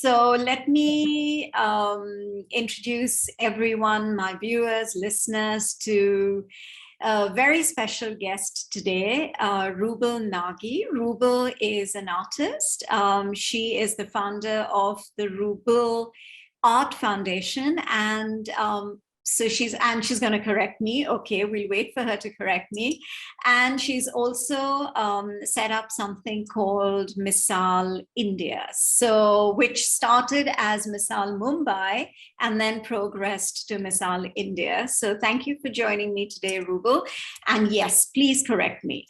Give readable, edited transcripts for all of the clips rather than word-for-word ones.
So let me introduce everyone, my viewers, listeners, to a very special guest today, Rouble Nagi. Rouble is an artist. She is the founder of the Rouble Art Foundation, and so she's going to correct me. Okay, we'll wait for her to correct me. And she's also set up something called Misaal India, so which started as Misaal Mumbai and then progressed to Misaal India. So thank you for joining me today, Rouble. And yes, please correct me.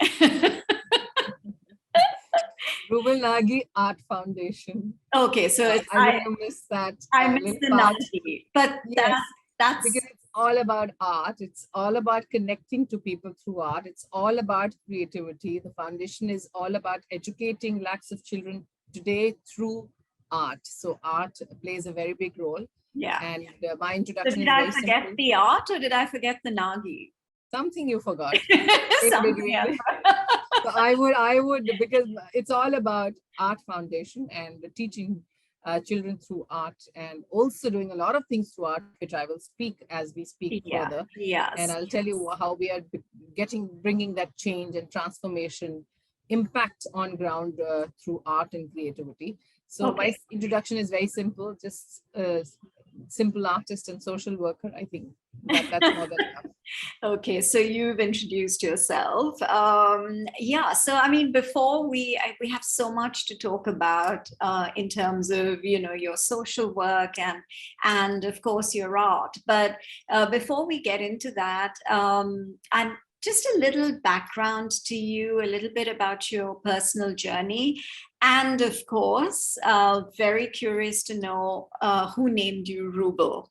Rouble Nagi Art Foundation. Okay, so I missed that. I missed the Nagi, but yes, that's because it's all about art. It's all about connecting to people through art. It's all about creativity. The foundation is all about educating lakhs of children today through art. So art plays a very big role. Yeah. And my introduction so did I forget simple. The art, or did I forget the Nagi? Something you forgot. So I would, because it's all about Art Foundation and teaching children through art, and also doing a lot of things through art, which I will speak as we speak further. Yes. And I'll tell you how we are bringing that change and transformation impact on ground through art and creativity. So my introduction is very simple, just simple artist and social worker, I think. That's more than enough. Okay, so you've introduced yourself. Yeah, so I mean, before we have so much to talk about in terms of, you know, your social work and of course your art. But before we get into that, I'm just a little background to you, a little bit about your personal journey. And of course, very curious to know who named you Rouble.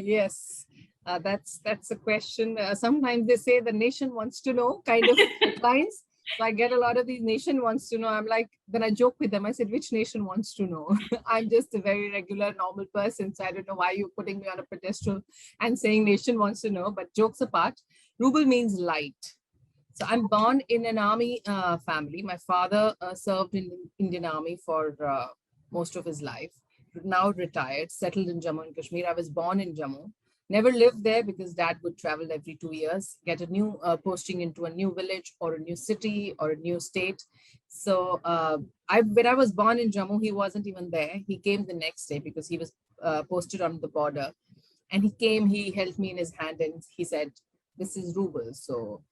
Yes, that's a question. Sometimes they say the nation wants to know kind of lines. So I get a lot of these nation wants to know. I'm like, then I joke with them. I said, which nation wants to know? I'm just a very regular, normal person. So I don't know why you're putting me on a pedestal and saying nation wants to know. But jokes apart, Rouble means light. So I'm born in an army family. My father served in the Indian Army for most of his life. Now retired, settled in Jammu and Kashmir. I was born in Jammu. Never lived there because dad would travel every 2 years, get a new posting into a new village or a new city or a new state. So when I was born in Jammu, he wasn't even there. He came the next day because he was posted on the border. And he came, he held me in his hand and he said, this is Rouble. So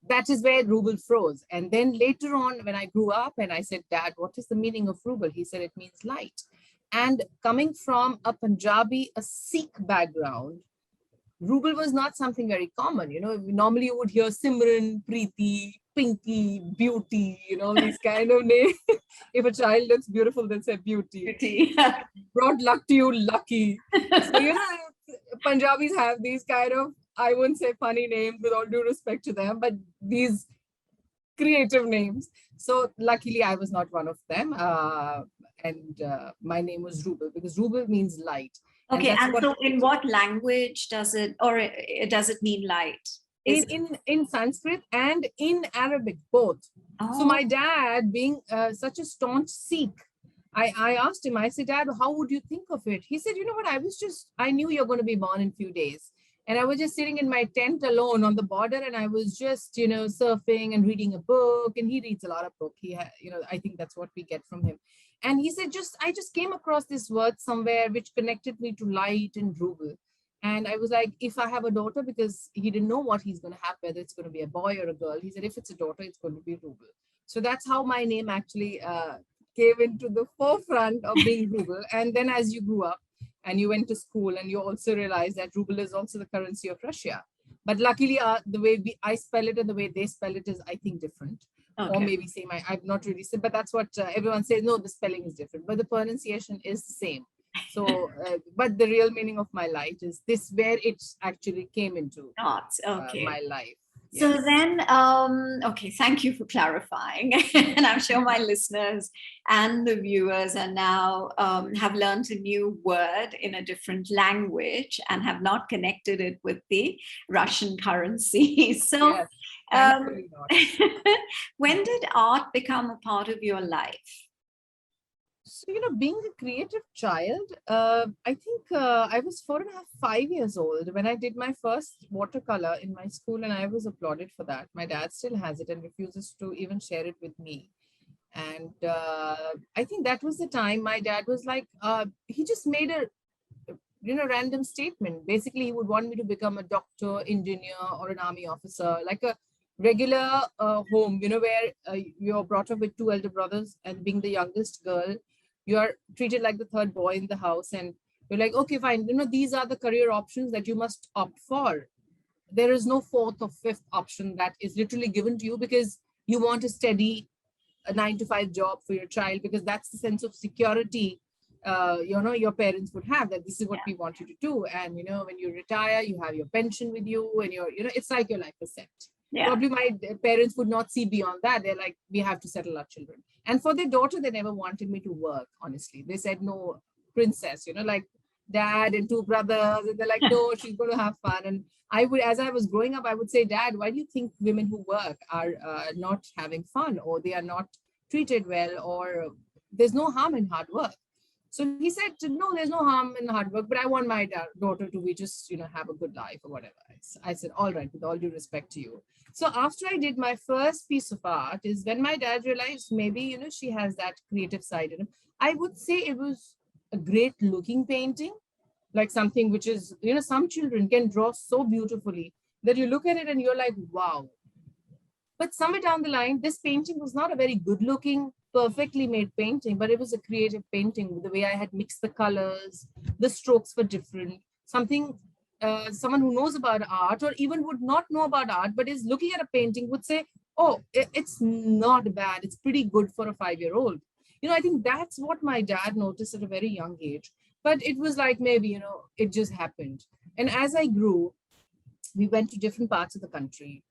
that is where Rouble froze. And then later on, when I grew up and I said, Dad, what is the meaning of Rouble? He said, it means light. And coming from a Punjabi, a Sikh background, Rouble was not something very common. You know, normally you would hear Simran, Preeti, Pinky, Beauty, you know, these kind of names. If a child looks beautiful, they'll say Beauty. Brought luck to you, Lucky. So, you know, Punjabis have these kind of, I wouldn't say funny names with all due respect to them, but these creative names. So luckily I was not one of them. And my name was Rouble because Rouble means light. Okay, and so in what language does it, or does it mean light? In Sanskrit and in Arabic, both. Oh. So my dad, being such a staunch Sikh, I asked him, I said, Dad, how would you think of it? He said, you know what, I knew you're going to be born in a few days. And I was just sitting in my tent alone on the border, and I was just, you know, surfing and reading a book. And he reads a lot of books. You know, I think that's what we get from him. And he said, I just came across this word somewhere which connected me to light and Rouble. And I was like, if I have a daughter, because he didn't know what he's going to have, whether it's going to be a boy or a girl. He said, if it's a daughter, it's going to be Rouble. So that's how my name actually came into the forefront of being Rouble. And then as you grew up, and you went to school and you also realized that Rouble is also the currency of Russia. But luckily, the way I spell it and the way they spell it is, I think, different. Okay. Or maybe same. I've not really said, but that's what everyone says. No, the spelling is different, but the pronunciation is the same. So, but the real meaning of my light is this, where it actually came into my life. So Yes. then, okay, thank you for clarifying. And I'm sure my listeners and the viewers are now have learned a new word in a different language and have not connected it with the Russian currency. So, Yes. um, Thankfully not. when did art become a part of your life? So, being a creative child, I think I was 4.5, 5 years old when I did my first watercolor in my school, and I was applauded for that. My dad still has it and refuses to even share it with me. And I think that was the time my dad was like, he just made a random statement. Basically, he would want me to become a doctor, engineer, or an army officer, like a regular home, where you're brought up with two elder brothers, and being the youngest girl, you are treated like the third boy in the house. And you're like, okay, fine, these are the career options that you must opt for. There is no fourth or fifth option that is literally given to you because you want a steady a 9 to 5 job for your child, because that's the sense of security your parents would have, that this is what Yeah. we want you to do. And when you retire, you have your pension with you, and it's like your life is set. Yeah. Probably my parents would not see beyond that. They're like, we have to settle our children. And for their daughter, they never wanted me to work. Honestly, they said, no, princess, like dad and two brothers, and they're like, no, she's going to have fun. And I would, as I was growing up, I would say, Dad, why do you think women who work are not having fun, or they are not treated well, or there's no harm in hard work? So he said, no, there's no harm in hard work, but I want my daughter to be just, have a good life or whatever. I said, all right, with all due respect to you. So after I did my first piece of art is when my dad realized maybe, she has that creative side in him. I would say it was a great looking painting, like something which is, some children can draw so beautifully that you look at it and you're like, wow. But somewhere down the line, this painting was not a very good looking, perfectly made painting, but it was a creative painting. The way I had mixed the colors, the strokes were different. Something someone who knows about art, or even would not know about art, but is looking at a painting, would say, oh, it's not bad. It's pretty good for a 5-year-old. I think that's what my dad noticed at a very young age. But it was like maybe, it just happened. And as I grew, we went to different parts of the country,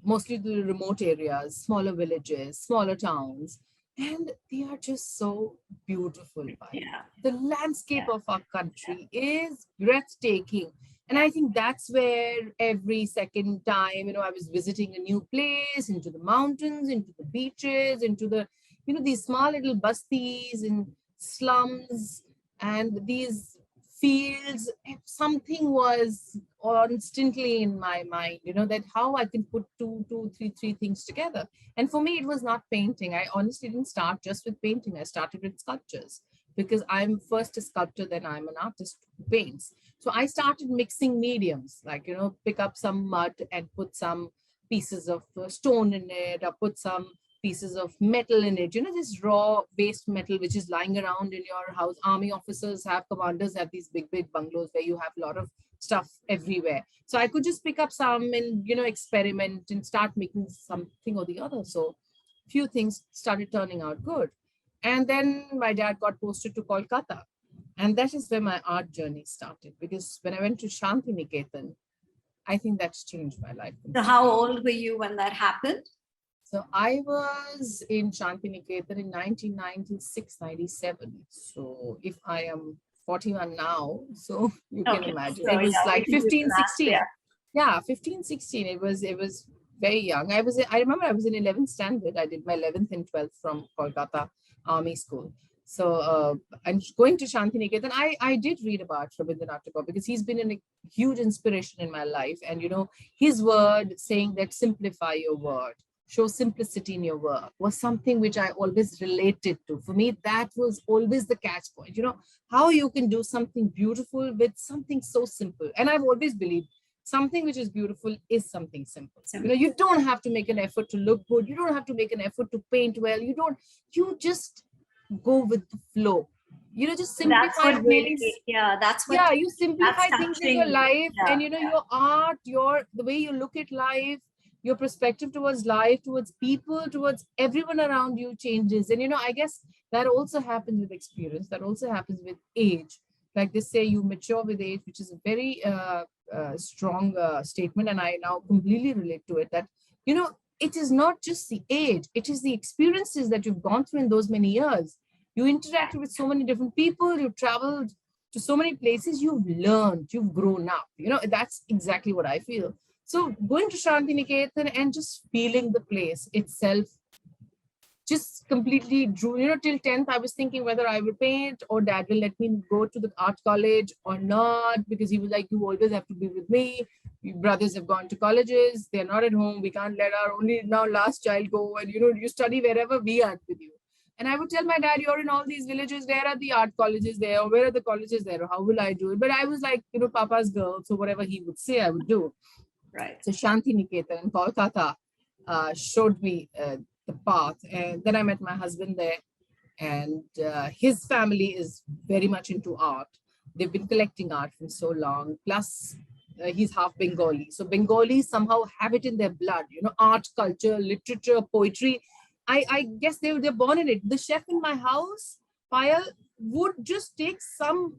mostly the remote areas, smaller villages, smaller towns, and they are just so beautiful. Yeah. The landscape Yeah. of our country is breathtaking. And Yeah. I think that's where every second time, I was visiting a new place, into the mountains, into the beaches, into the, these small little busties and slums and these fields, something was constantly in my mind, that how I can put three things together. And for me, it was not painting. I honestly didn't start just with painting. I started with sculptures, because I'm first a sculptor, then I'm an artist who paints. So I started mixing mediums, like, pick up some mud and put some pieces of stone in it, or put some pieces of metal in it, this raw waste metal which is lying around in your house. Army officers have, commanders have these big bungalows where you have a lot of stuff everywhere. So I could just pick up some and, experiment and start making something or the other. So few things started turning out good. And then my dad got posted to Kolkata. And that is where my art journey started. Because when I went to Shanti Niketan, I think that's changed my life So completely. how old were you when that happened? So I was in Shantiniketan in 1996, 97. So if I am 41 now, so you can Okay. imagine. So It was yeah, we like can do the 15, math. 16. Yeah. Yeah, 15, 16. It was very young. I remember I was in 11th standard. I did my 11th and 12th from Kolkata Army School. So I'm going to Shantiniketan. I did read about Rabindranath Tagore because he's been a huge inspiration in my life. And, his word saying that simplify your word, show simplicity in your work, was something which I always related to. For me, that was always the catch point. How you can do something beautiful with something so simple. And I've always believed something which is beautiful is something simple. You don't have to make an effort to look good. You don't have to make an effort to paint well. You just go with the flow. Just That's simplify what things. really, yeah, that's what, Yeah, you that's simplify things in your touching. life, Yeah. and your art, the way you look at life, your perspective towards life, towards people, towards everyone around you changes. And I guess that also happens with experience, that also happens with age. like they say, you mature with age, which is a very strong statement. And I now completely relate to it that, it is not just the age, it is the experiences that you've gone through in those many years. You interacted with so many different people, you've traveled to so many places, you've learned, you've grown up. That's exactly what I feel. So going to Shanti Niketan and just feeling the place itself just completely drew, till 10th, I was thinking whether I will paint or dad will let me go to the art college or not, because he was like, you always have to be with me. Your brothers have gone to colleges. They're not at home. We can't let our only now last child go. And, you study wherever we are with you. And I would tell my dad, you're in all these villages. Where are the art colleges there? Or where are the colleges there? Or how will I do it? But I was like, Papa's girl. So whatever he would say, I would do. Right. So Shanti Niketan in Kolkata showed me the path. And then I met my husband there, and his family is very much into art. They've been collecting art for so long. Plus, he's half Bengali. So Bengalis somehow have it in their blood, art, culture, literature, poetry. I guess they're born in it. The chef in my house, Payal, would just take some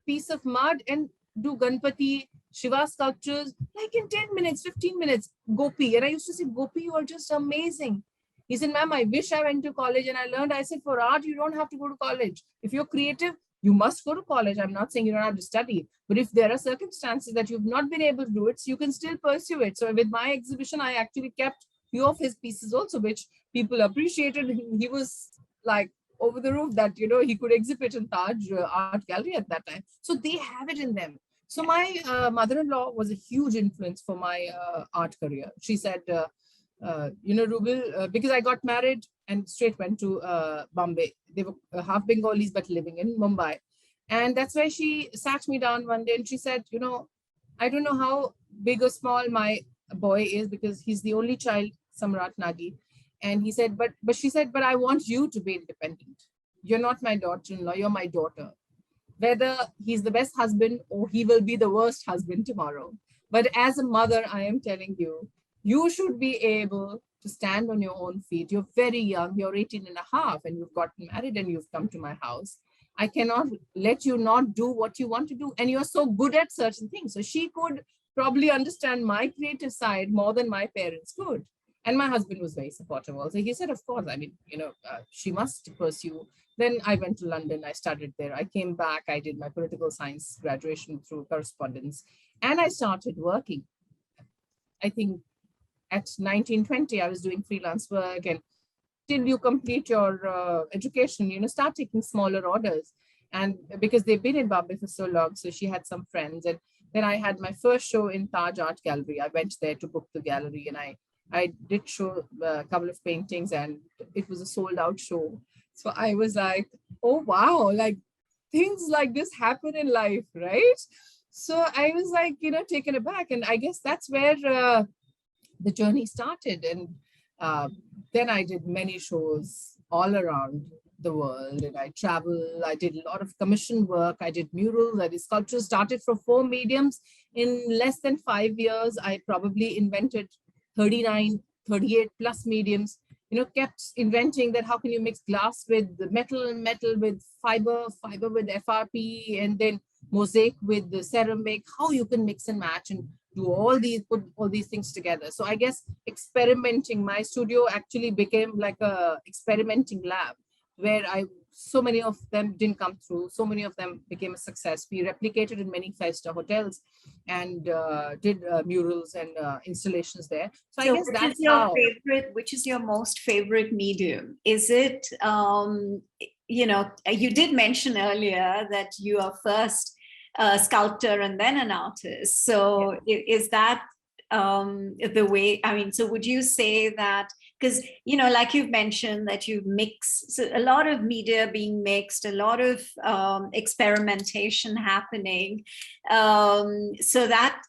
piece of mud and do Ganpati, Shiva sculptures, like in 10 minutes, 15 minutes, Gopi. And I used to say, Gopi, you are just amazing. He said, ma'am, I wish I went to college and I learned. I said, for art, you don't have to go to college. If you're creative, you must go to college. I'm not saying you don't have to study, but if there are circumstances that you've not been able to do it, so you can still pursue it. So with my exhibition, I actually kept few of his pieces also, which people appreciated. He was like over the roof that, he could exhibit in Taj Art Gallery at that time. So they have it in them. So my mother-in-law was a huge influence for my art career. She said, Rouble, because I got married and straight went to Bombay. They were half Bengalis, but living in Mumbai. And that's why she sat me down one day and she said, I don't know how big or small my boy is, because he's the only child, Samrat Nagi. And he said, but she said, but I want you to be independent. You're not my daughter-in-law, you're my daughter. Whether he's the best husband or he will be the worst husband tomorrow. But as a mother, I am telling you, you should be able to stand on your own feet. You're very young, you're 18 and a half, and you've gotten married and you've come to my house. I cannot let you not do what you want to do. And you're so good at certain things. So she could probably understand my creative side more than my parents could. And my husband was very supportive also. He said, of course, I mean, she must pursue. Then I went to London, I studied there. I came back, I did my political science graduation through correspondence, and I started working. I think at 19, 20, I was doing freelance work, and till you complete your education, start taking smaller orders. And because they've been in Bombay for so long, so she had some friends. And then I had my first show in Taj Art Gallery. I went there to book the gallery, and I did show a couple of paintings, and it was a sold out show. So I was like, oh, wow, like things like this happen in life, right? So I was like, taken aback. And I guess that's where the journey started. And then I did many shows all around the world, and I traveled. I did a lot of commission work. I did murals, I did sculptures, started from 4 mediums. In less than 5 years, I probably invented 39, 38 plus mediums, kept inventing that how can you mix glass with metal and metal with fiber with FRP, and then mosaic with the ceramic, how you can mix and match and do put all these things together. So I guess experimenting, my studio actually became like a experimenting lab where so many of them didn't come through. So many of them became a success. We replicated in many 5-star hotels and did murals and installations there. So I guess that's which is your most favorite medium? Is it, you did mention earlier that you are first a sculptor and then an artist. So is that the way, so would you say that, because, like you've mentioned that you mix, so a lot of media being mixed, a lot of experimentation happening. So that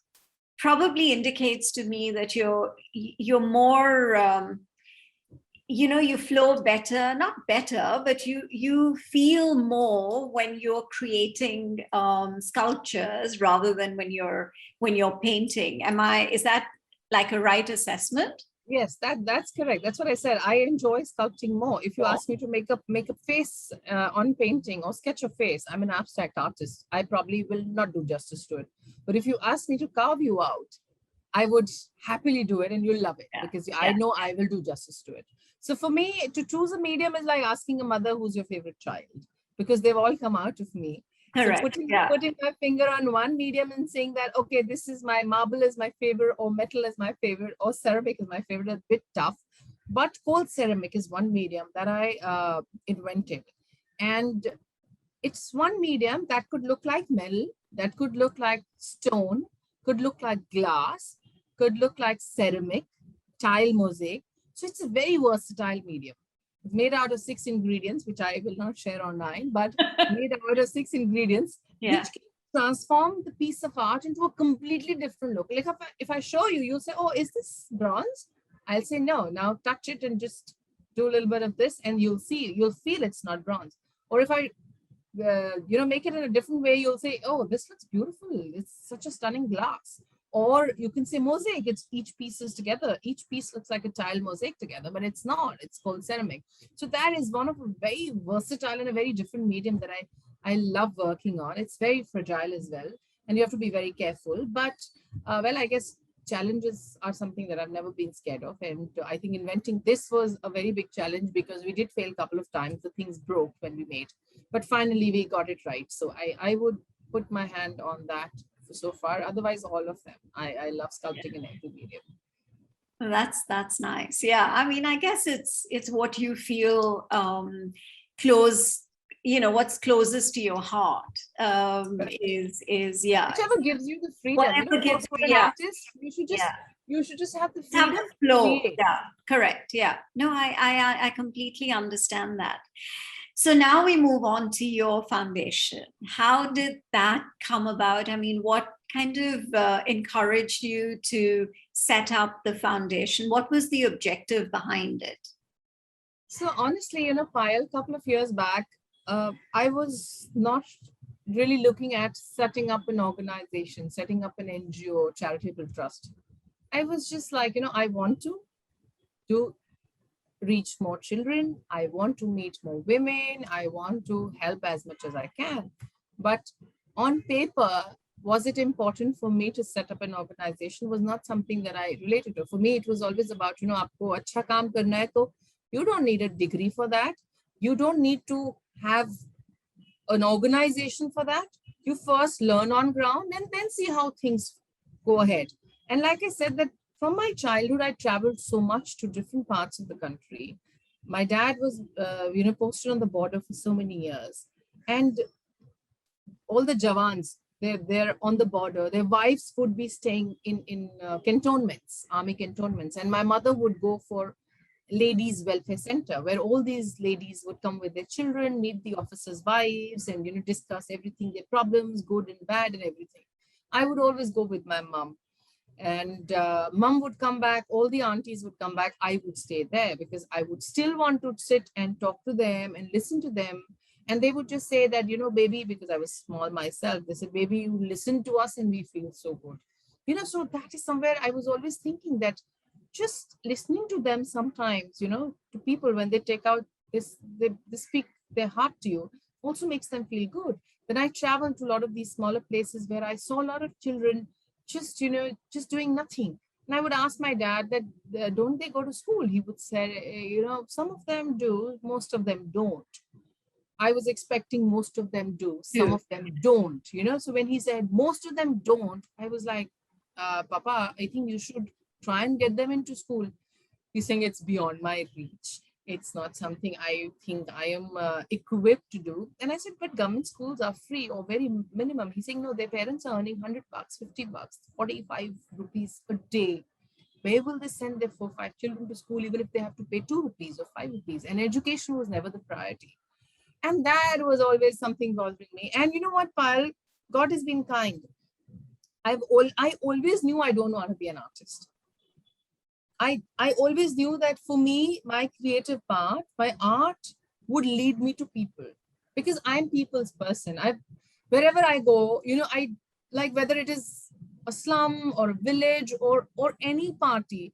probably indicates to me that you're more, you flow better, not better, but you feel more when you're creating sculptures rather than when you're painting. Is that like a right assessment? Yes, that's correct. That's what I said. I enjoy sculpting more. If you Yeah. ask me to make a face on painting or sketch a face, I'm an abstract artist. I probably will not do justice to it. But if you ask me to carve you out, I would happily do it, and you'll love it Yeah. because I Yeah. know I will do justice to it. So for me, to choose a medium is like asking a mother who's your favorite child, because they've all come out of me. So Correct. Yeah. putting my finger on one medium and saying that, okay, this is my marble is my favorite, or metal is my favorite, or ceramic is my favorite, a bit tough. But cold ceramic is one medium that I invented. And it's one medium that could look like metal, that could look like stone, could look like glass, could look like ceramic, tile mosaic. So it's a very versatile medium. It's made out of 6 ingredients, which I will not share online, but made out of 6 ingredients, Yeah. which can transform the piece of art into a completely different look. Like if I show you, you'll say, oh, is this bronze? I'll say, no, now touch it and just do a little bit of this, and you'll feel it's not bronze. Or if I make it in a different way, you'll say, oh, this looks beautiful, it's such a stunning glass. Or you can say mosaic, it's each piece is together, each piece looks like a tile mosaic together, but it's not, it's called ceramic. So that is one of a very versatile and a very different medium that I love working on. It's very fragile as well, and you have to be very careful. But well, I guess challenges are something that I've never been scared of, and I think inventing this was a very big challenge, because we did fail a couple of times, the things broke when we made, but finally we got it right. So I would put my hand on that so far. Otherwise, all of them. I love sculpting in every medium. That's nice. Yeah. I mean, I guess it's what you feel close, what's closest to your heart is yeah. Whichever gives you the freedom. Whatever gives For me, an yeah. artist, Yeah. you should just have the Have freedom the to flow. create. Yeah. Correct. Yeah. No, I completely understand that. So now we move on to your foundation. How did that come about? I mean, what kind of encouraged you to set up the foundation? What was the objective behind it? So honestly, Payal, a couple of years back, I was not really looking at setting up an organization, setting up an NGO, charitable trust. I was just like, I want to do reach more children. I want to meet more women. I want to help as much as I can. But on paper, was it important for me to set up an organization? Was not something that I related to. For me, it was always about, aapko acha kaam karna hai, to you don't need a degree for that. You don't need to have an organization for that. You first learn on ground and then see how things go ahead. And like I said, that from my childhood, I traveled so much to different parts of the country. My dad was, posted on the border for so many years. And all the Jawans, they're on the border. Their wives would be staying in cantonments, army cantonments. And my mother would go for ladies welfare center, where all these ladies would come with their children, meet the officers' wives, and discuss everything, their problems, good and bad, and everything. I would always go with my mom, and mom would come back, all the aunties would come back. I would stay there because I would still want to sit and talk to them and listen to them. And they would just say that, baby, because I was small myself, they said, baby, you listen to us and we feel so good. So that is somewhere I was always thinking that just listening to them sometimes, to people when they take out this, they speak their heart to you, also makes them feel good. Then I traveled to a lot of these smaller places where I saw a lot of children just, just doing nothing. And I would ask my dad that, don't they go to school? He would say, some of them do, most of them don't. I was expecting most of them do, some of them don't, So when he said most of them don't, I was like, Papa, I think you should try and get them into school. He's saying it's beyond my reach. It's not something I think I am equipped to do. And I said, but government schools are free or very minimum. He's saying, no, their parents are earning $100, $50, 45 rupees a day. Where will they send their 4-5 children to school, even if they have to pay 2 rupees or 5 rupees? And education was never the priority. And that was always something bothering me. And you know what, Payal? God has been kind. I always knew I don't want to be an artist. I always knew that for me, my creative part, my art would lead me to people, because I'm people's person. Wherever I go, I like, whether it is a slum or a village or any party,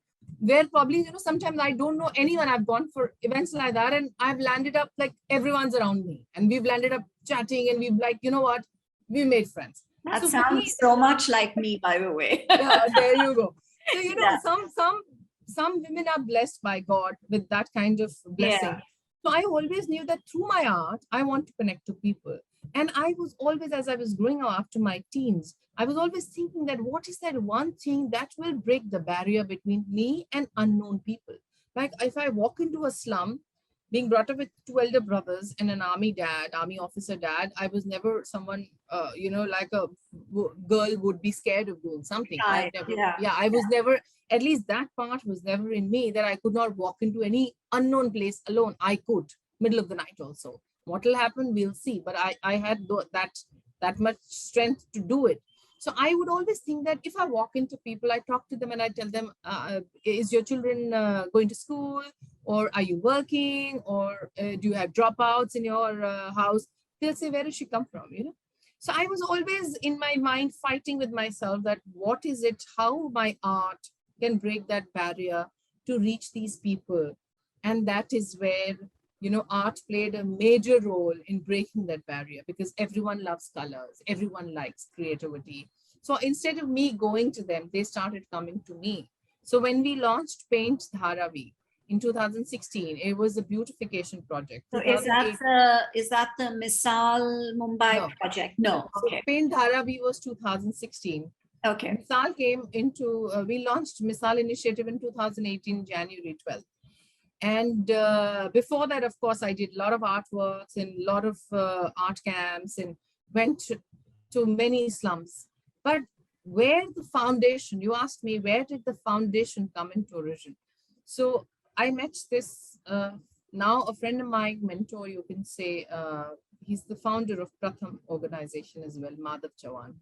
where probably, you know, sometimes I don't know anyone. I've gone for events like that and I've landed up like everyone's around me and we've landed up chatting and we've like, you know what, we made friends. That So for me, sounds so much like me, by the way. yeah, there you go. So, you know, Yeah. some women are blessed by God with that kind of Yeah. blessing. So I always knew that through my art, I want to connect to people. And I was always, as I was growing up after my teens, I was always thinking that what is that one thing that will break the barrier between me and unknown people? Like if I walk into a slum, being brought up with two elder brothers and an army officer dad, I was never someone, you know, like a girl would be scared of doing something. Right. Yeah. Yeah, I was never, at least that part was never in me that I could not walk into any unknown place alone. I could, middle of the night also. What will happen, we'll see. But I had that much strength to do it. So I would always think that if I walk into people, I talk to them and I tell them, is your children going to school? Or are you working? Or do you have dropouts in your house? They'll say, where did she come from? You know? So I was always in my mind fighting with myself that what is it, how my art can break that barrier to reach these people. And that is where, you know, art played a major role in breaking that barrier because everyone loves colors, everyone likes creativity. So instead of me going to them, they started coming to me. So when we launched Paint Dharavi in 2016, it was a beautification project. So 2008, is that the Misaal Mumbai no, project? No. so Okay. Paint Dharavi was 2016. Okay. Misaal came into, we launched Misaal initiative in 2018, January 12th. And before that, of course, I did a lot of artworks and a lot of art camps and went to many slums. But where the foundation, you asked me, where did the foundation come into origin? So I met this, now a friend of mine, mentor, you can say, he's the founder of Pratham organization as well, Madhav Chawan.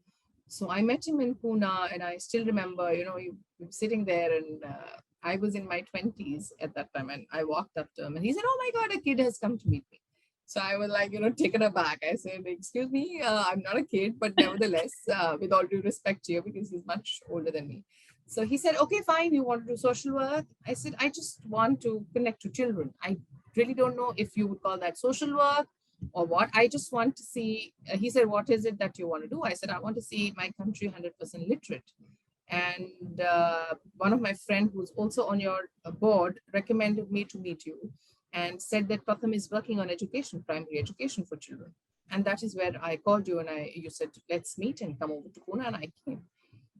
So I met him in Pune and I still remember, you know, you sitting there and I was in my 20s at that time and I walked up to him and he said, oh my God, a kid has come to meet me. So I was like, you know, taken aback. I said, excuse me, I'm not a kid, but nevertheless, with all due respect to you, because he's much older than me. So he said, okay, fine, you want to do social work? I said, I just want to connect to children. I really don't know if you would call that social work or what. I just want to see, he said, what is it that you want to do? I said, I want to see my country 100% literate. And one of my friends who's also on your board recommended me to meet you and said that Pratham is working on education, primary education for children. And that is where I called you and you said, let's meet and come over to Pune, and I came.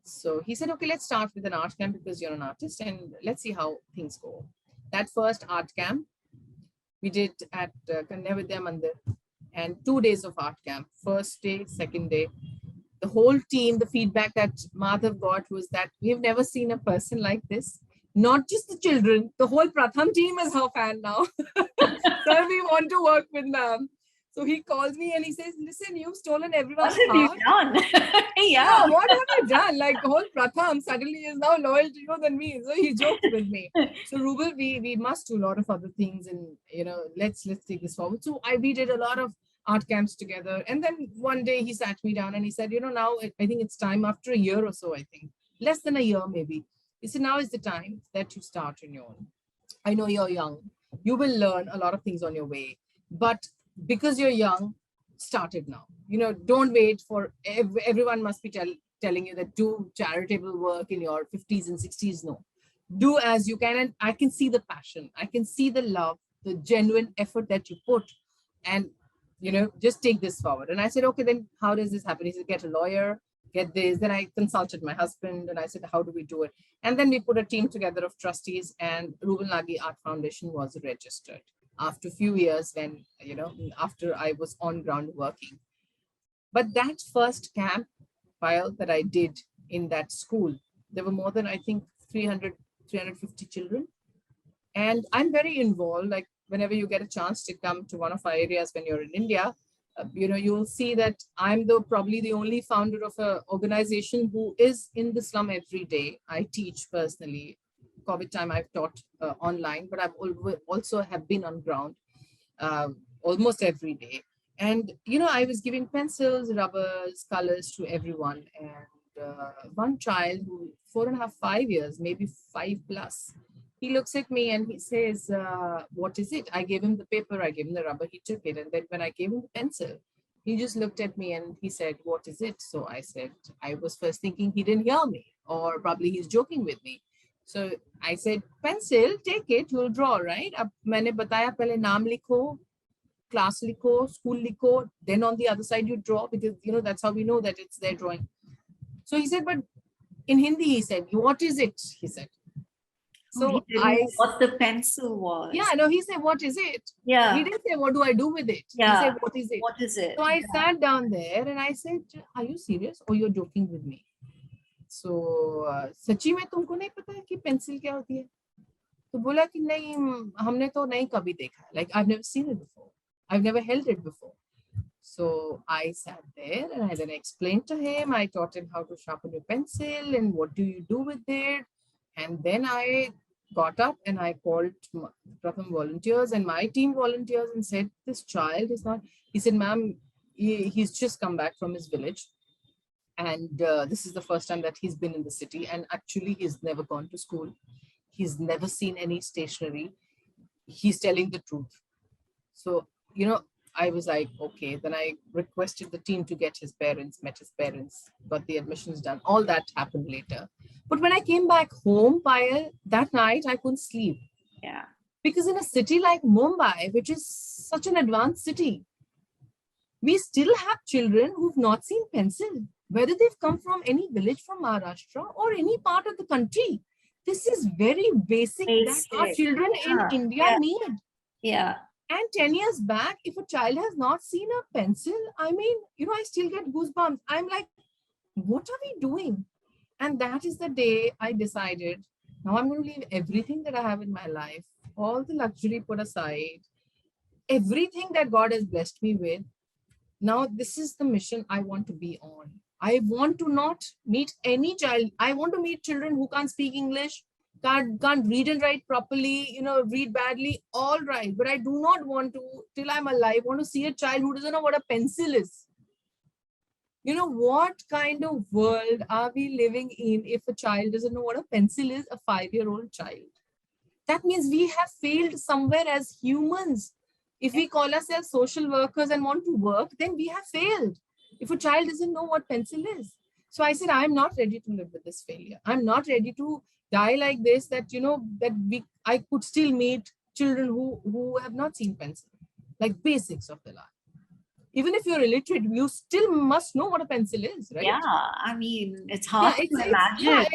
So he said, okay, let's start with an art camp because you're an artist and let's see how things go. That first art camp we did at Kanya Vidya Mandir, and 2 days of art camp, first day, second day. The whole team, the feedback that Madhav got was that we've never seen a person like this. Not just the children, the whole Pratham team is her fan now. So we want to work with them. So he calls me and he says, listen, you've stolen everyone's What have you heart. done? Yeah, Yeah. what have I done? Like whole Pratham suddenly is now loyal to you than me. So he joked with me. So Rouble, we must do a lot of other things and you know, let's take this forward. So we did a lot of art camps together. And then one day he sat me down and he said, you know, now I think it's time after a year or so, I think. Less than a year maybe. He said, now is the time that you start on your own. I know you're young. You will learn a lot of things on your way. But because you're young, start it now. You know, don't wait for everyone must be telling you that do charitable work in your 50s and 60s. No, do as you can. And I can see the passion. I can see the love, the genuine effort that you put. And, you know, just take this forward. And I said, okay, then how does this happen? He said, get a lawyer, get this. Then I consulted my husband and I said, how do we do it? And then we put a team together of trustees and Rouble Nagi Art Foundation was registered after a few years when, you know, after I was on ground working. But that first camp file that I did in that school, there were more than, I think, 350 children. And I'm very involved, like whenever you get a chance to come to one of our areas when you're in India, you know, you'll see that I'm probably the only founder of an organization who is in the slum every day. I teach personally. COVID time I've taught online, but I've also have been on ground almost every day. And, you know, I was giving pencils, rubbers, colors to everyone. And one child who 4.5, 5 years, maybe 5+, He looks at me and he says, what is it? I gave him the paper, I gave him the rubber, he took it. And then when I gave him the pencil, he just looked at me and he said, what is it? So I said, I was first thinking he didn't hear me, or probably he's joking with me. So I said, pencil, take it, you'll draw, right? Ab maine bataya pehle naam likho, class likho, school likho, then on the other side you draw, because that's how we know that it's their drawing. So he said, but in Hindi, he said, what is it? He said. Oh, he So didn't know what the pencil was. Yeah, no, he said, what is it? Yeah. He didn't say, what do I do with it? Yeah. He said, what is it? What is it? So I sat down there and I said, are you serious or you're joking with me? So, सच्ची में तुमको नहीं पता है कि pencil क्या होती है? तो बोला कि नहीं, हमने तो नहीं कभी देखा. Like, I've never seen it before. I've never held it before. So I sat there and I then explained to him, I taught him how to sharpen your pencil and what do you do with it. And then I got up and I called Pratham volunteers and my team volunteers and said, this child is not, he said, ma'am, he's just come back from his village. And this is the first time that he's been in the city. And actually, he's never gone to school. He's never seen any stationery. He's telling the truth. So, I was like, okay. Then I requested the team to get his parents, met his parents, got the admissions done. All that happened later. But when I came back home, Payal, that night, I couldn't sleep. Yeah. Because in a city like Mumbai, which is such an advanced city, we still have children who've not seen pencil, whether they've come from any village from Maharashtra or any part of the country. This is very basic that our children in India need. Yeah. And 10 years back, if a child has not seen a pencil, I mean, I still get goosebumps. I'm like, what are we doing? And that is the day I decided, now I'm going to leave everything that I have in my life, all the luxury put aside, everything that God has blessed me with. Now, this is the mission I want to be on. I want to not meet any child. I want to meet children who can't speak English, can't read and write properly, read badly, all right. But I do not want to, till I'm alive, want to see a child who doesn't know what a pencil is. What kind of world are we living in if a child doesn't know what a pencil is, a 5-year-old child? That means we have failed somewhere as humans. If we call ourselves social workers and want to work, then we have failed. If a child doesn't know what pencil is. So I said, I'm not ready to live with this failure. I'm not ready to die like this, that, I could still meet children who have not seen pencil, like basics of the life. Even if you're illiterate, you still must know what a pencil is, right? Yeah, I mean, it's hard to imagine.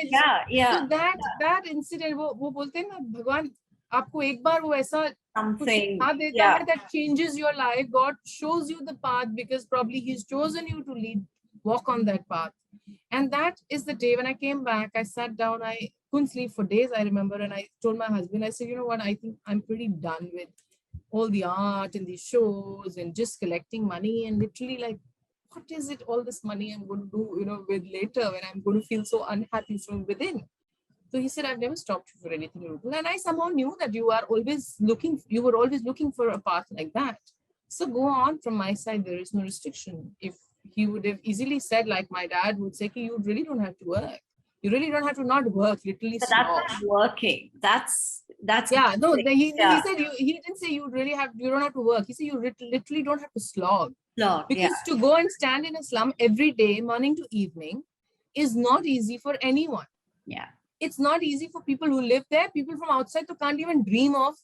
So that incident, वो बोलते हैं ना, भगवान आपको एक बार वो ऐसा something देता है that changes your life. God shows you the path because probably He's chosen you to walk on that path. And that is the day when I came back. I sat down. I couldn't sleep for days, I remember, and I told my husband, I said, you know what? I think I'm pretty done with all the art and these shows and just collecting money and literally like, what is it, all this money I'm going to do, with later when I'm going to feel so unhappy from within. So he said, I've never stopped you for anything, Rouble. And I somehow knew that you were always looking for a path like that. So go on, from my side, there is no restriction. If he would have easily said, like my dad would say, you really don't have to work. You really don't have to not work, literally. But that's not working. That's no. He said he didn't say you don't have to work. He said you literally don't have to slog. Because to go and stand in a slum every day, morning to evening, is not easy for anyone. Yeah. It's not easy for people who live there. People from outside can't even dream of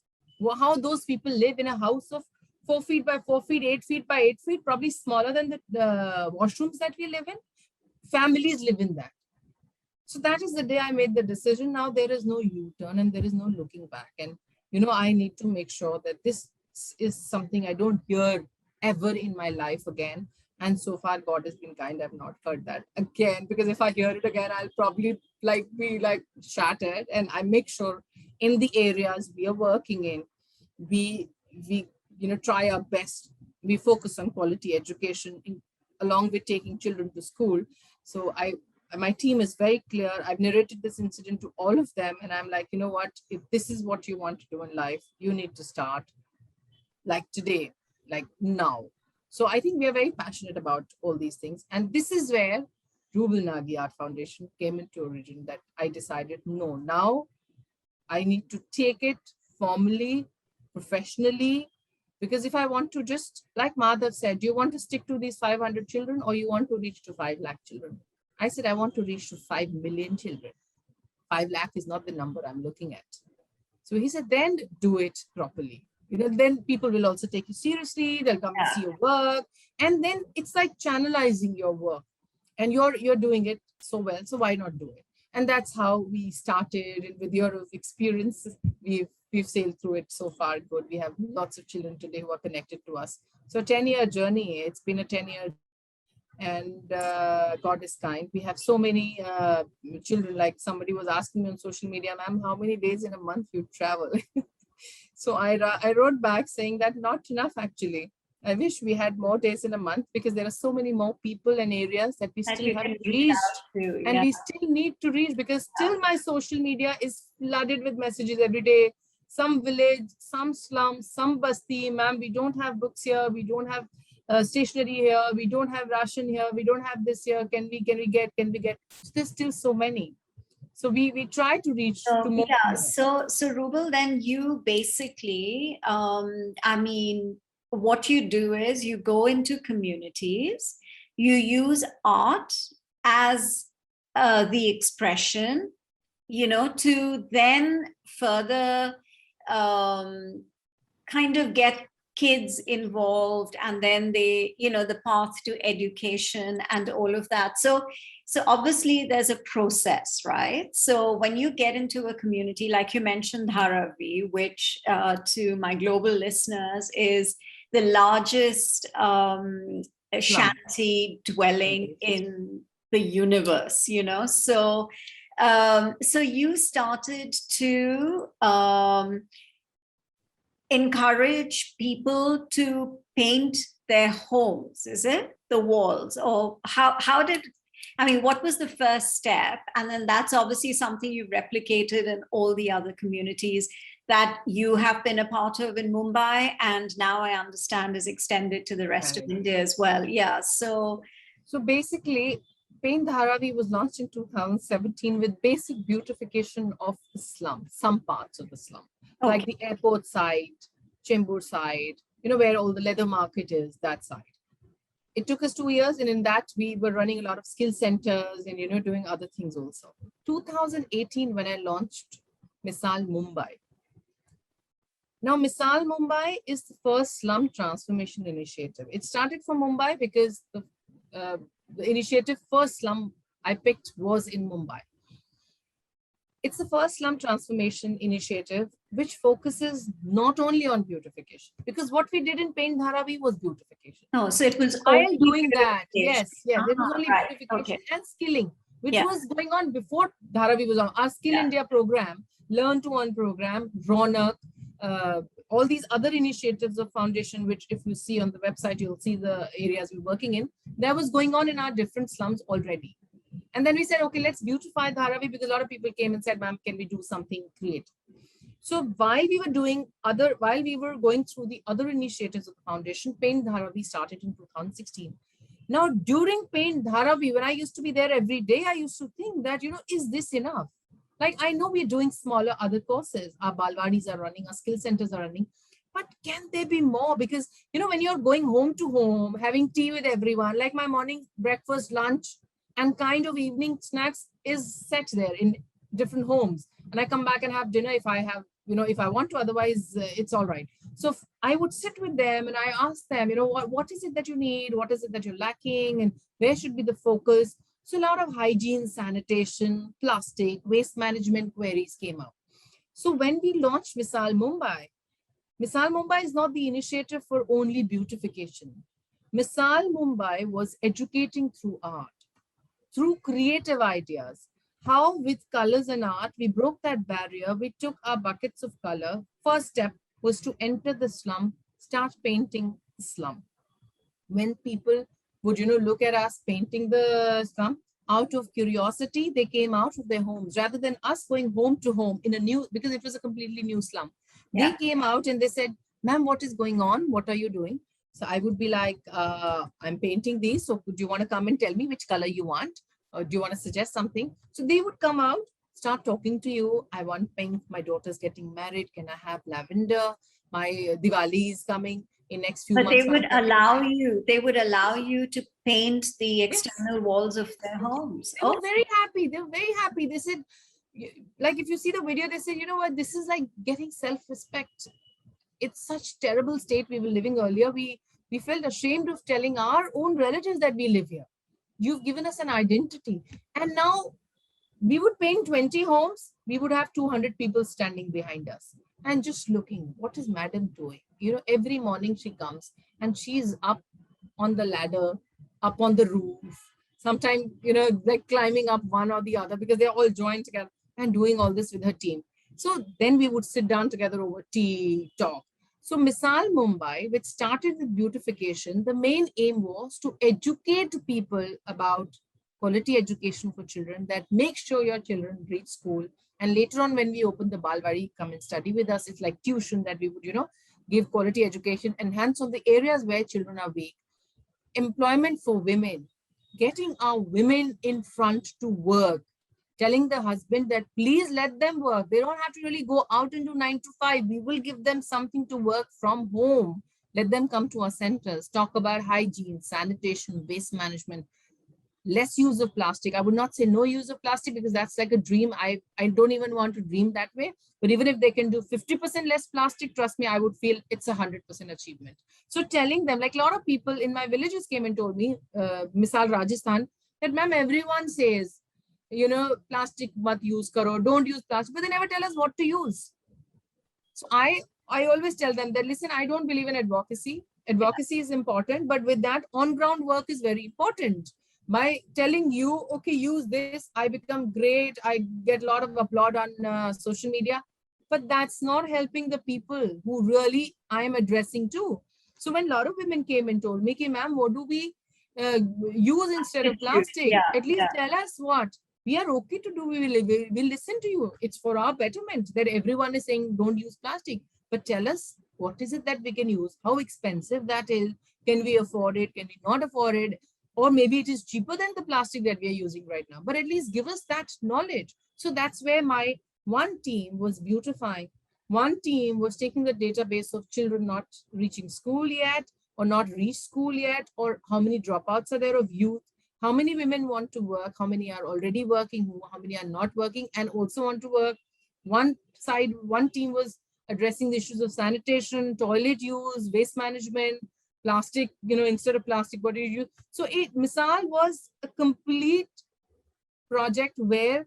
how those people live in a house of 4 feet by 4 feet, 8 feet by 8 feet, probably smaller than the washrooms that we live in. Families live in that. So that is the day I made the decision. Now there is no U-turn and there is no looking back. And, I need to make sure that this is something I don't hear ever in my life again. And so far, God has been kind. I've not heard that again, because if I hear it again, I'll probably be shattered. And I make sure in the areas we are working in, we try our best. We focus on quality education along with taking children to school. So my team is very clear. I've narrated this incident to all of them. And I'm like, you know what, if this is what you want to do in life, you need to start like today, like now. So I think we are very passionate about all these things. And this is where Rouble Nagi Art Foundation came into origin, that I decided, no, now I need to take it formally, professionally, because if I want to just, like Madhav said, do you want to stick to these 500 children or you want to reach to 5 lakh children? I said, I want to reach to 5 million children. 5 lakh is not the number I'm looking at. So he said, then do it properly. Then people will also take you seriously. They'll come and see your work. And then it's like channelizing your work. And you're doing it so well. So why not do it? And that's how we started. And with your experience, we've sailed through it so far good. We have lots of children today who are connected to us. So 10-year journey. It's been a 10-year, and God is kind. We have so many children. Like somebody was asking me on social media, ma'am, how many days in a month you travel? So I wrote back saying that not enough actually. I wish we had more days in a month, because there are so many more people and areas that we still haven't reached, and we still need to reach, because still my social media is flooded with messages every day. Some village, some slum, some basti, ma'am, we don't have books here, we don't have stationery here, we don't have ration here, we don't have this here, can we get? There's still so many. So we try to reach to more. Yeah, so Rouble, then you basically, I mean, what you do is you go into communities, you use art as the expression, to then further kind of get kids involved, and then they, the path to education and all of that. So obviously there's a process, right? So when you get into a community, like you mentioned Dharavi, which to my global listeners is the largest shanty dwelling in the universe, so so you started to encourage people to paint their homes, is it? The walls? Or how did, I mean, what was the first step? And then that's obviously something you replicated in all the other communities that you have been a part of in Mumbai, and now I understand is extended to the rest of India as well. Yeah. So basically, Paint Dharavi was launched in 2017 with basic beautification of the slum, some parts of the slum, like the airport side, Chembur side, where all the leather market is, that side. It took us 2 years, and in that we were running a lot of skill centers and doing other things also. 2018, when I launched Misaal Mumbai. Now, Misaal Mumbai is the first slum transformation initiative. It started from Mumbai because the initiative first slum I picked was in Mumbai. It's the first slum transformation initiative which focuses not only on beautification, because what we did in Paint Dharavi was beautification. Oh, so it was while doing that, yes, it was only beautification and skilling, which was going on before Dharavi was on. Our Skill India program, Learn to Earn program, Ronak, all these other initiatives of foundation, which if you see on the website, you'll see the areas we're working in, that was going on in our different slums already. And then we said, okay, let's beautify Dharavi, because a lot of people came and said, ma'am, can we do something creative? So while we were going through the other initiatives of the foundation, Paint Dharavi started in 2016. Now, during Paint Dharavi, when I used to be there every day, I used to think that, is this enough? Like, I know we're doing smaller other courses. Our Balwadis are running, our skill centers are running. But can there be more? Because, when you're going home to home, having tea with everyone, like my morning breakfast, lunch, and kind of evening snacks is set there in different homes. And I come back and have dinner if I have, if I want to, otherwise it's all right. So I would sit with them and I ask them, what is it that you need? What is it that you're lacking? And where should be the focus? So a lot of hygiene, sanitation, plastic, waste management queries came out. So when we launched Misaal Mumbai is not the initiative for only beautification. Misaal Mumbai was educating through art, through creative ideas. How with colors and art, we broke that barrier. We took our buckets of color. First step was to enter the slum, start painting the slum. When people would, look at us painting the slum, out of curiosity, they came out of their homes rather than us going home to home in a new, because it was a completely new slum. They came out and they said, ma'am, what is going on? What are you doing? So I would be like, I'm painting these. So do you want to come and tell me which color you want? Or do you want to suggest something? So they would come out start talking to you. I want pink. My daughter's getting married. Can I have lavender? My Diwali is coming in next few But they months. So would I'm getting allow married. you, they would allow you to paint the Yes, external walls of their yes. homes. They were Oh, very happy. They were very happy. They said, like, if you see the video, they said, you know what, this is like getting self-respect. It's such terrible state we were living earlier. We felt ashamed of telling our own relatives that we live here. You've given us an identity. And now we would paint 20 homes, we would have 200 people standing behind us and just looking, what is madam doing? You know, every morning she comes and she's up on the ladder, up on the roof, sometimes, you know, like climbing up one or the other because they're all joined together and doing all this with her team. So then we would sit down together over tea, talk. So Misaal Mumbai, which started with beautification, the main aim was to educate people about quality education for children, that make sure your children reach school. And later on, when we open the Balwari, come and study with us. It's like tuition that we would, you know, give quality education, enhance on the areas where children are weak. Employment for women, getting our women in front to work, telling the husband that please let them work. They don't have to really go out into 9 to 5. We will give them something to work from home. Let them come to our centers, talk about hygiene, sanitation, waste management, less use of plastic. I would not say no use of plastic because that's like a dream. I don't even want to dream that way. But even if they can do 50% less plastic, trust me, I would feel it's 100% achievement. So telling them, like a lot of people in my villages came and told me, Misal Rajasthan, that ma'am, everyone says, you know, plastic mat use karo, don't use plastic, but they never tell us what to use. So I always tell them that, listen, I don't believe in advocacy. Advocacy is important, but with that, on ground work is very important. By telling you, okay, use this, I become great. I get a lot of applaud on social media, but that's not helping the people who really I am addressing too. So when a lot of women came and told me, ma'am, what do we use instead of plastic? yeah, At least yeah. tell us what we are okay to do. We'll listen to you. It's for our betterment that everyone is saying don't use plastic, but tell us what is it that we can use, how expensive that is, can we afford it, can we not afford it, or maybe it is cheaper than the plastic that we are using right now, but at least give us that knowledge. So that's where my one team was beautifying. One team was taking the database of children not reaching school yet, or not reached school yet, or how many dropouts are there of youth, how many women want to work, how many are already working, how many are not working and also want to work. One side, one team was addressing the issues of sanitation, toilet use, waste management, plastic, you know, instead of plastic, what do you use? So Misaal was a complete project where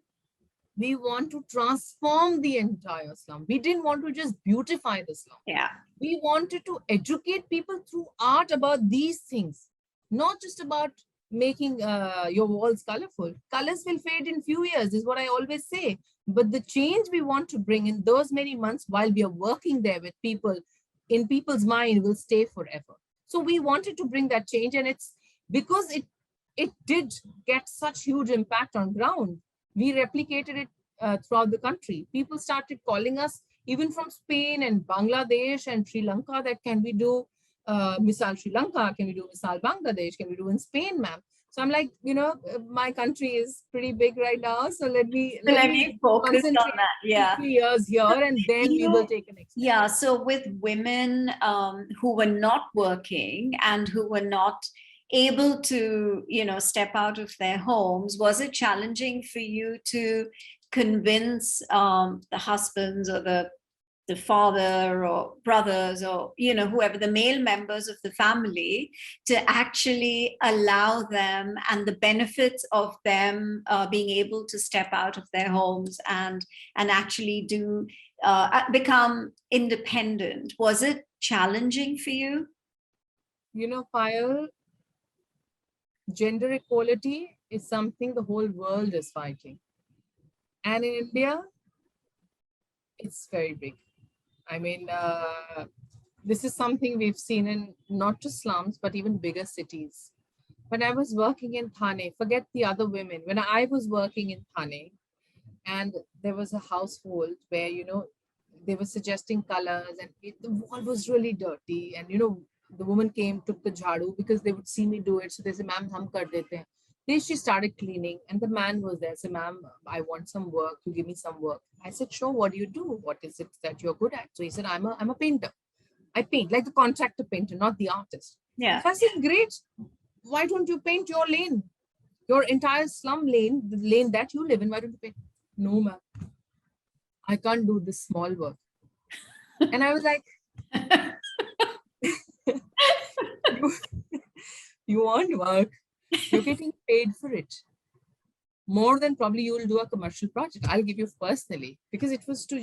we want to transform the entire slum. We didn't want to just beautify the slum. Yeah. We wanted to educate people through art about these things, not just about making your walls colorful. Colors will fade in few years, is what I always say. But the change we want to bring in those many months while we are working there with people, in people's mind, will stay forever. So we wanted to bring that change, and it's because it did get such huge impact on ground. We replicated it throughout the country. People started calling us even from Spain and Bangladesh and Sri Lanka, that can we do Misaal Sri Lanka, can we do Misaal Bangladesh, can we do in Spain, ma'am? So I'm like, you know, my country is pretty big right now, so let me So let me focus on concentrate that. 2 3 Yeah. years here, and then we will You, take a next step. yeah. So with women who were not working and who were not able to, step out of their homes, was it challenging for you to convince the husbands or the father or brothers or whoever, the male members of the family, to actually allow them and the benefits of them being able to step out of their homes and actually do become independent? Was it challenging for you? You know, Payal, gender equality is something the whole world is fighting, and in India it's very big. I mean, this is something we've seen in not just slums, but even bigger cities. When I was working in Thane, forget the other women, when I was working in Thane, and there was a household where, you know, they were suggesting colors, and the wall was really dirty. And, you know, the woman came, took the jhadu because they would see me do it. So they said, ma'am, hum kar dete hain. Then she started cleaning and the man was there. So, ma'am, I want some work. You give me some work. I said, sure, what do you do? What is it that you're good at? So he said, I'm a painter. I paint like the contractor painter, not the artist. Yeah. So I said, great. Why don't you paint your lane? Your entire slum lane, the lane that you live in, why don't you paint? No, ma'am. I can't do this small work. And I was like, you, you want work, you're getting paid for it. More than probably you will do a commercial project. I'll give you personally, because it was to,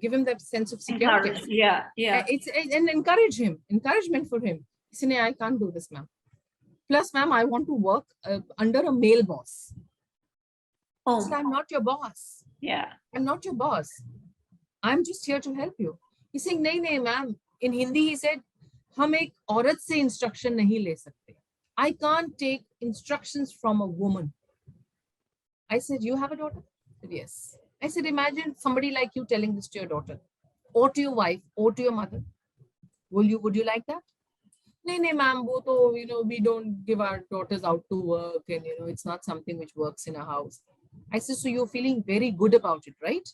give him that sense of security. Yeah, yeah. And encourage him, encouragement for him. He said, I can't do this, ma'am. Plus, ma'am, I want to work under a male boss. Oh. I said, I'm not your boss. Yeah. I'm not your boss. I'm just here to help you. He's saying, nahi, ma'am. In Hindi, he said, hum ek aurat se instruction nahi le sakte. I can't take instructions from a woman. I said, you have a daughter? He said, yes. I said, imagine somebody like you telling this to your daughter, or to your wife, or to your mother. Would you like that? No, ma'am, we don't give our daughters out to work, and it's not something which works in a house. I said, so you're feeling very good about it, right?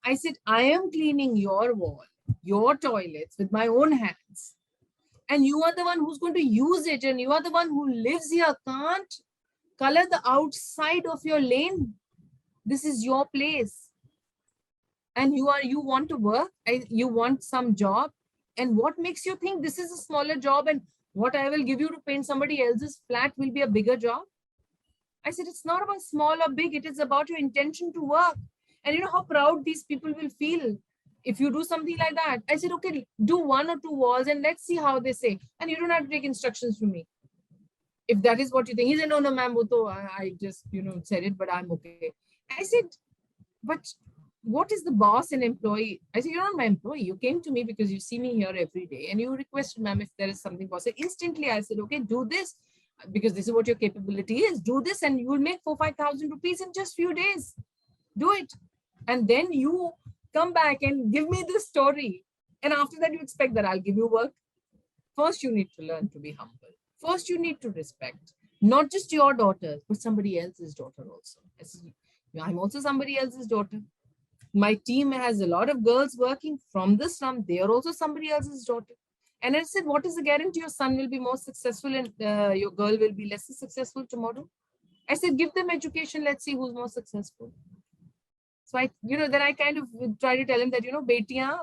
I said, I am cleaning your wall, your toilets with my own hands. And you are the one who's going to use it, and you are the one who lives here, can't color the outside of your lane. This is your place. And you want to work, you want some job. And what makes you think this is a smaller job and what I will give you to paint somebody else's flat will be a bigger job? I said, it's not about small or big. It is about your intention to work. And you know how proud these people will feel if you do something like that. I said, okay, do 1 or 2 walls and let's see how they say. And you don't have to take instructions from me. If that is what you think. He said, no, ma'am, I just, said it, but I'm okay. I said, but what is the boss and employee? I said, you're not my employee. You came to me because you see me here every day and you requested, ma'am, if there is something possible. Instantly, I said, okay, do this because this is what your capability is. Do this and you will make 4,000-5,000 rupees in just few days. Do it. And then you come back and give me this story. And after that, you expect that I'll give you work. First, you need to learn to be humble. First, you need to respect not just your daughter, but somebody else's daughter also. I'm also somebody else's daughter. My team has a lot of girls working from the slum. They are also somebody else's daughter. And I said, what is the guarantee your son will be more successful and your girl will be less successful tomorrow? I said, give them education. Let's see who's more successful. So then I kind of try to tell him that, betiyan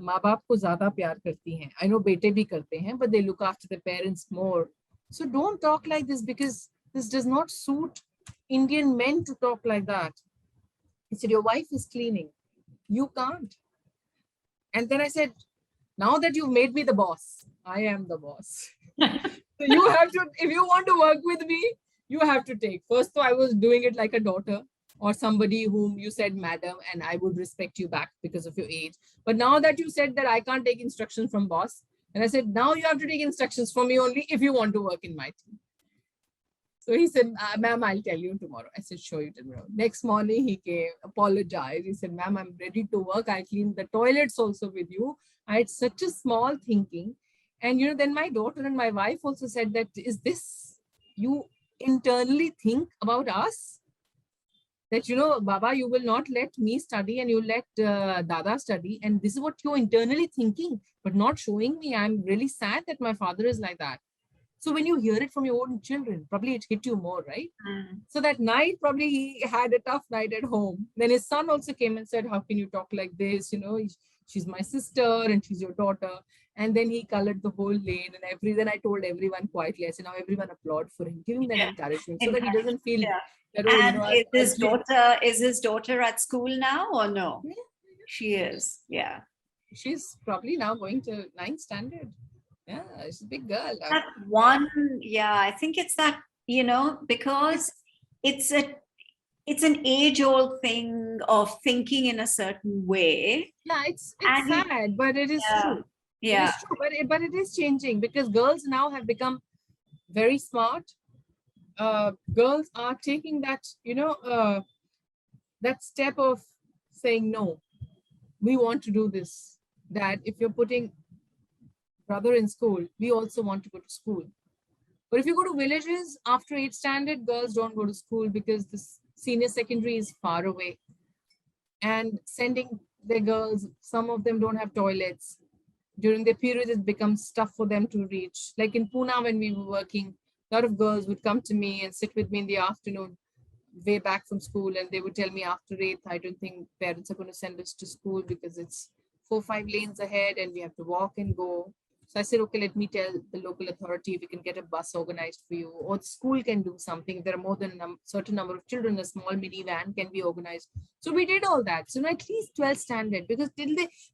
maa baap ko zyada pyar karti hain. I know bete bhi karte hain, but they look after the parents more. So don't talk like this because this does not suit Indian men to talk like that. He said, your wife is cleaning. You can't. And then I said, now that you've made me the boss, I am the boss. So you have to, if you want to work with me, you have to take. First, so I was doing it like a daughter or somebody whom you said, madam, and I would respect you back because of your age. But now that you said that I can't take instructions from boss, and I said, now you have to take instructions from me only if you want to work in my team. So he said, ma'am, I'll tell you tomorrow. I said, sure, you tomorrow. Next morning, he came, apologized. He said, ma'am, I'm ready to work. I cleaned the toilets also with you. I had such a small thinking. And, then my daughter and my wife also said that, is this, you internally think about us? That, Baba, you will not let me study and you let Dada study. And this is what you're internally thinking, but not showing me. I'm really sad that my father is like that. So when you hear it from your own children, probably it hit you more, right? Mm. So that night, probably he had a tough night at home. Then his son also came and said, how can you talk like this? She's my sister and she's your daughter. And then he colored the whole lane and then I told everyone quietly, I said, now everyone applaud for him, give him that encouragement so that he doesn't feel that, and is his daughter at school now or no? Yeah. She is, yeah. She's probably now going to 9th standard. Yeah, she's a big girl. That one, yeah, I think it's that, because it's an age-old thing of thinking in a certain way. Yeah, it's sad, but it is true. Yeah. It is true, but it is changing because girls now have become very smart. Girls are taking that, that step of saying, no, we want to do this. That if you're putting brother in school, we also want to go to school. But if you go to villages, after 8th standard, girls don't go to school because the senior secondary is far away. And sending their girls, some of them don't have toilets. During their period, it becomes tough for them to reach. Like in Pune, when we were working, a lot of girls would come to me and sit with me in the afternoon, way back from school, and they would tell me after 8th, I don't think parents are going to send us to school because it's 4 or 5 lanes ahead and we have to walk and go. So I said, okay, let me tell the local authority if we can get a bus organized for you, or the school can do something. If there are more than a certain number of children, a small minivan can be organized. So we did all that. So at least 12th standard, because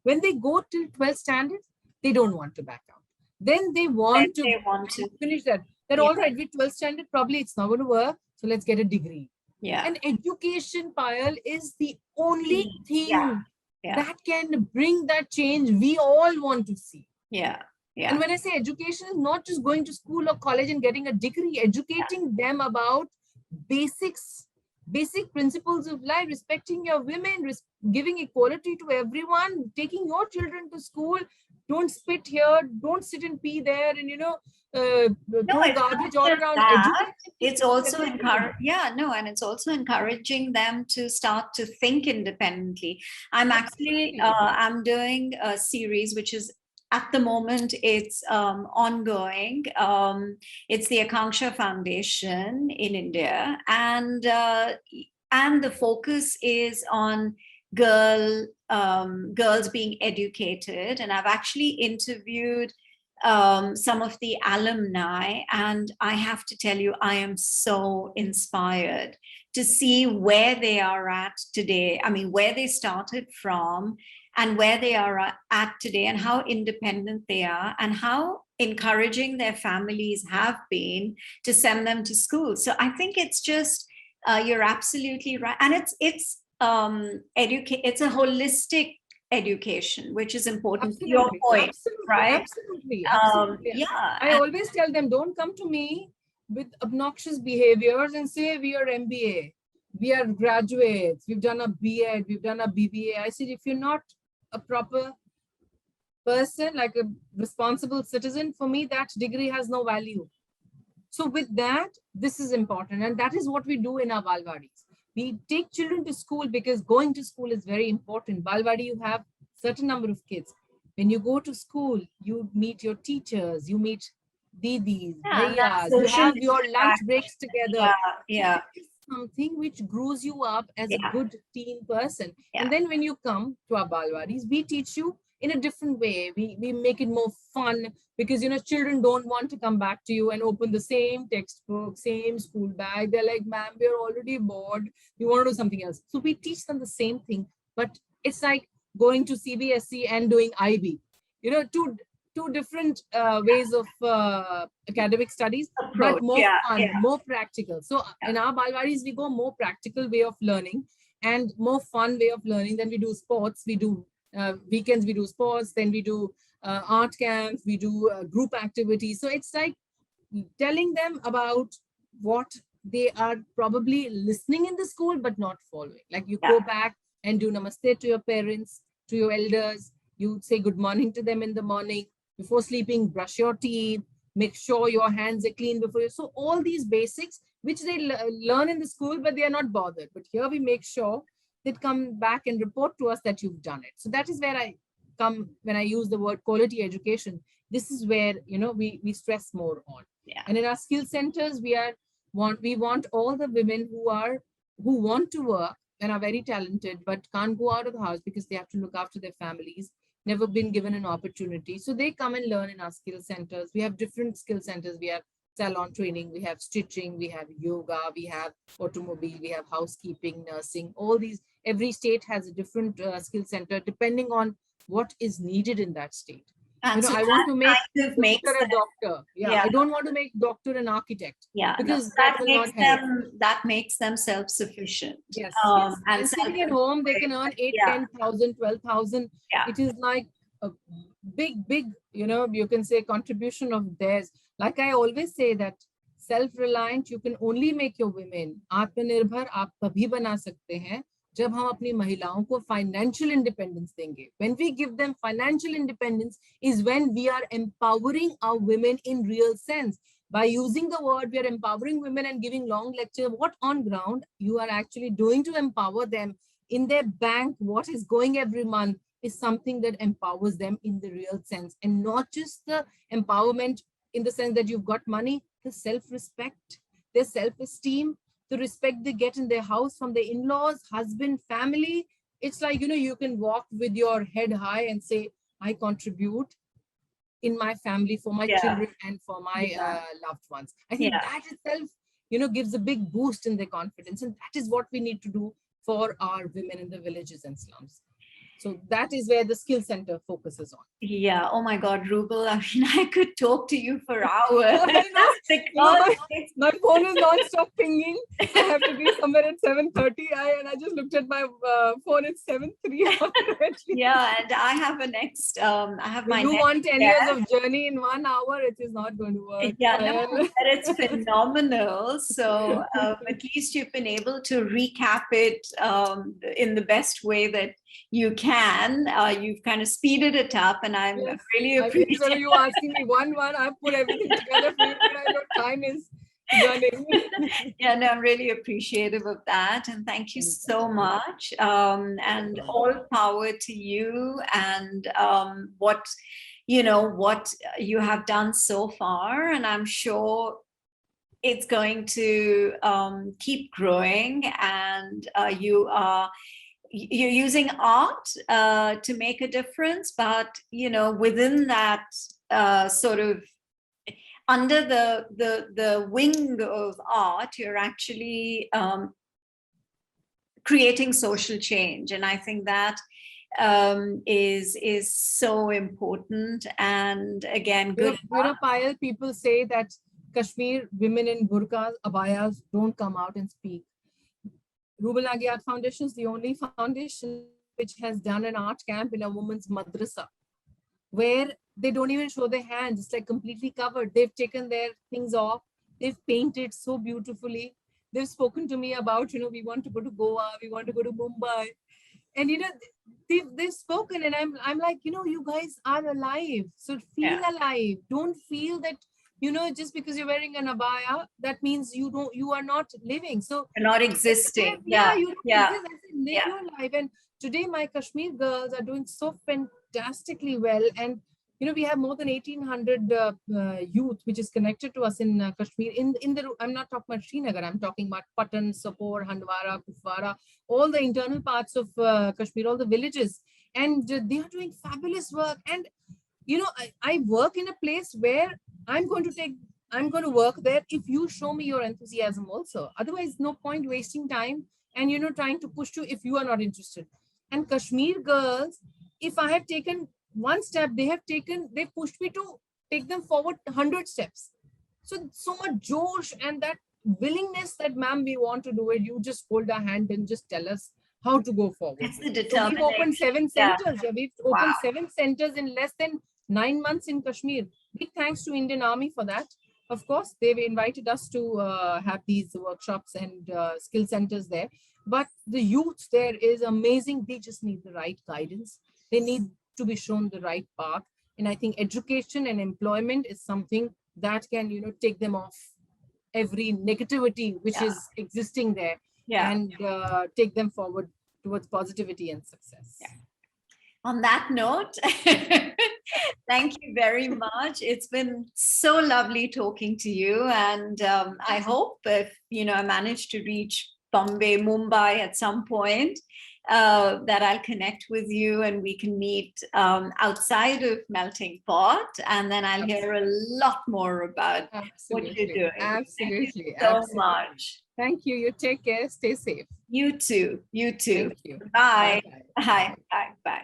when they go till 12th standard, they don't want to back out. Then they want to finish that. Then all right, with 12th standard, probably it's not going to work. So let's get a degree. Yeah. And education, Payal, is the only thing that can bring that change we all want to see. Yeah. Yeah. And when I say education, is not just going to school or college and getting a degree, educating them about basics, basic principles of life, respecting your women, giving equality to everyone, taking your children to school. Don't spit here, don't sit and pee there, and throw garbage all around. It's also it's also encouraging them to start to think independently. I'm actually I'm doing a series which is at the moment it's ongoing. It's the Akanksha Foundation in India, and the focus is on girls being educated. And I've actually interviewed some of the alumni, and I have to tell you, I am so inspired to see where they are at today. I mean, where they started from and where they are at today, and how independent they are, and how encouraging their families have been to send them to school. So I think it's just, you're absolutely right. And it's a holistic education, which is important. Absolutely, to your point, absolutely, right? Absolutely. I always tell them, don't come to me with obnoxious behaviors and say we are MBA, we are graduates, we've done a B.Ed, we've done a BBA. I said, if you're not a proper person, like a responsible citizen, for me that degree has no value. So with that, this is important, and that is what we do in our Balwadis. We take children to school because going to school is very important. Balwadi, you have certain number of kids. When you go to school, you meet your teachers, you meet didis, bhaiyas, you have your lunch breaks together. Something which grows you up as a good teen person. And then when you come to our Balwadis, we teach you in a different way. We make it more fun, because children don't want to come back to you and open the same textbook, same school bag. They're like, ma'am, we're already bored, we want to do something else. So we teach them the same thing, but it's like going to CBSE and doing IB, two different ways of academic studies, but more fun, more practical. So in our Balwadis, we go more practical way of learning and more fun way of learning. Then we do sports, we do weekends, we do sports, then we do art camps, we do group activities. So it's like telling them about what they are probably listening in the school, but not following. Like you go back and do namaste to your parents, to your elders. You say good morning to them in the morning. Before sleeping, brush your teeth, make sure your hands are clean before you. So all these basics, which they learn in the school, but they are not bothered. But here we make sure they come back and report to us that you've done it. So that is where I come when I use the word quality education. This is where we stress more on. And in our skill centers, we want all the women who want to work and are very talented but can't go out of the house because they have to look after their families, never been given an opportunity. So they come and learn in our skill centers. We have different skill centers. We have salon training, we have stitching, we have yoga, we have automobile, we have housekeeping, nursing, all these. Every state has a different skill center depending on what is needed in that state. And so I want to make doctor a doctor. I don't want to make doctor an architect. Because that makes them self-sufficient. Yes. And sitting at home, they can earn 8, 10,000, 12,000. It is like a big, you can say contribution of theirs. Like I always say that self-reliant, you can only make your women आत्मनिर्भर आप तभी बना सकते हैं जब हम अपनी महिलाओं को financial independence देंगे. When we give them financial independence is when we are empowering our women in real sense. By using the word, we are empowering women and giving long lecture. What on ground you are actually doing to empower them in their bank, what is going every month is something that empowers them in the real sense, and not just the empowerment in the sense that you've got money, the self-respect, their self-esteem, the respect they get in their house from their in-laws, husband, family. It's like, you can walk with your head high and say, I contribute in my family, for my Yeah. children, and for my loved ones. I think Yeah. that itself, gives a big boost in their confidence. And that is what we need to do for our women in the villages and slums. So that is where the skill center focuses on. Yeah. Oh my God, Rouble. I mean, I could talk to you for hours. I know. Because My phone is non-stop pinging. I have to be somewhere at 7:30. And I just looked at my phone. It's 7:03 already. Yeah, and I have a next. I have my. You next want 10 guest. years of journey in 1 hour? It is not going to work. Yeah, no, but it's phenomenal. So at least you've been able to recap it in the best way that you can. You've kind of speeded it up, and I'm really appreciative. Instead of you asking me one, I've put everything together for you, but I know time is running. Yeah, no, I'm really appreciative of that, and thank you so much. And all power to you, and what you have done so far, and I'm sure it's going to keep growing. And you're using art to make a difference, but within that sort of under the wing of art, you're actually creating social change, and I think that is so important. And again, good. Payal, people say that Kashmir women in burqas, abayas don't come out and speak. Rouble Nagi Art Foundation is the only foundation which has done an art camp in a woman's madrasa, where they don't even show their hands. It's like completely covered. They've taken their things off. They've painted so beautifully. They've spoken to me about, we want to go to Goa, we want to go to Mumbai. And, they've spoken, and I'm like, you guys are alive. So feel alive. Don't feel that, just because you're wearing an abaya, that means you are not living. So you're not existing. You don't exist. I said, live your life. And today my Kashmir girls are doing so fantastically well. And, we have more than 1,800 youth, which is connected to us in Kashmir. I'm not talking about Srinagar, I'm talking about Patan, Sopore, Handwara, Kupwara, all the internal parts of Kashmir, all the villages. And they are doing fabulous work. And, I work in a place where I'm going to work there if you show me your enthusiasm also. Otherwise, no point wasting time and, trying to push you if you are not interested. And Kashmir girls, if I have taken one step, they pushed me to take them forward 100 steps. So much josh and that willingness that, ma'am, we want to do it. You just hold our hand and just tell us how to go forward. That's the So we've opened 7 centers. Yeah. We've opened 7 centers in less than 9 months in Kashmir. Big thanks to Indian Army for that. Of course, they've invited us to have these workshops and skill centers there. But the youth there is amazing. They just need the right guidance. They need to be shown the right path. And I think education and employment is something that can, take them off every negativity which is existing there, and take them forward towards positivity and success. On that note, thank you very much. It's been so lovely talking to you. And I hope if, I manage to reach Bombay, Mumbai at some point, that I'll connect with you and we can meet outside of Melting Pot. And then I'll hear a lot more about what you're doing. Absolutely. Thank you so much. Thank you. You take care. Stay safe. You too. You too. Thank you. Bye. Bye. Bye. Bye.